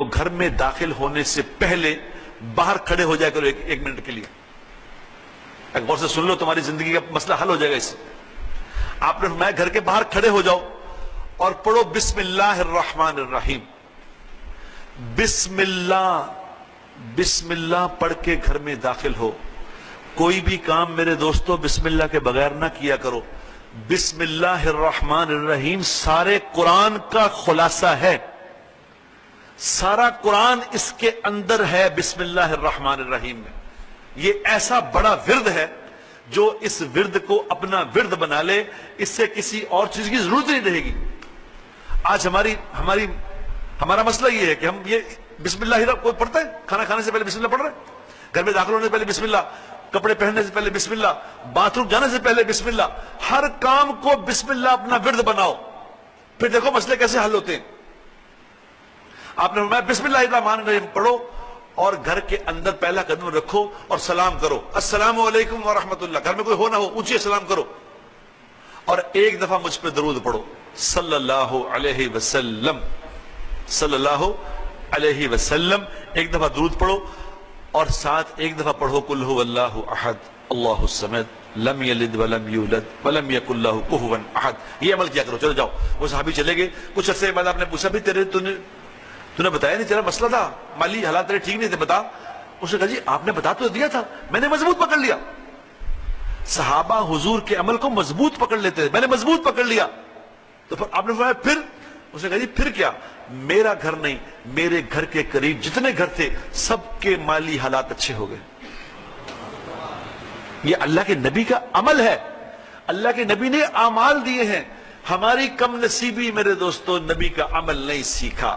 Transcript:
تو گھر میں داخل ہونے سے پہلے باہر کھڑے ہو جائے کرو ایک منٹ کے لیے. غور سے سن لو، تمہاری زندگی کا مسئلہ حل ہو جائے گا اس سے. آپ نے فرمایا گھر کے باہر کھڑے ہو جاؤ اور پڑھو بسم اللہ الرحمن الرحیم. بسم اللہ پڑھ کے گھر میں داخل ہو. کوئی بھی کام میرے دوستو بسم اللہ کے بغیر نہ کیا کرو. بسم اللہ الرحمن الرحیم سارے قرآن کا خلاصہ ہے. سارا قرآن اس کے اندر ہے بسم اللہ الرحمن الرحیم میں. یہ ایسا بڑا ورد ہے جو اس ورد کو اپنا ورد بنا لے، اس سے کسی اور چیز کی ضرورت نہیں رہے گی. آج ہمارا مسئلہ یہ ہے کہ ہم یہ بسم اللہ کوئی پڑھتا ہے؟ کھانا کھانے سے پہلے بسم اللہ پڑھ رہے ہیں، گھر میں داخل ہونے سے پہلے بسم اللہ، کپڑے پہننے سے پہلے بسم اللہ، باتھ روم جانے سے پہلے بسم اللہ. ہر کام کو بسم اللہ اپنا ورد بناؤ، پھر دیکھو مسئلے کیسے حل ہوتے ہیں. آپ نے فرمایا بسم اللہ الرحمن الرحیم پڑھو اور گھر کے اندر پہلا قدم رکھو اور سلام کرو، السلام علیکم ورحمۃ اللہ. گھر میں کوئی ہو نہ ہو اونچی سلام کرو اور ایک دفعہ مجھ پہ درود پڑھو صلی اللہ علیہ وسلم. صلی اللہ علیہ وسلم ایک دفعہ درود پڑھو اور ساتھ ایک دفعہ پڑھو قل هو اللہ احد اللہ الصمد لم یلد ولم یولد ولم یکن له کفوا احد. یہ عمل کیا کرو. چلو جاؤ. وہ صحابی چلے گئے. کچھ عرصے بعد آپ نے پوچھا بھی تو نے بتایا نہیں، تیرا مسئلہ تھا، مالی حالات تیرے ٹھیک نہیں تھے، بتا. اس نے کہا جی آپ نے بتا تو دیا تھا، میں نے مضبوط پکڑ لیا. صحابہ حضور کے عمل کو مضبوط پکڑ لیتے تھے، میں نے مضبوط پکڑ لیا. تو پھر آپ نے فرمایا پھر؟ اس نے کہا جی پھر کیا؟ میرا گھر نہیں، میرے گھر کے قریب جتنے گھر تھے سب کے مالی حالات اچھے ہو گئے. یہ اللہ کے نبی کا عمل ہے. اللہ کے نبی نے اعمال دیے ہیں. ہماری کم نصیبی میرے دوستو نبی کا عمل نہیں سیکھا.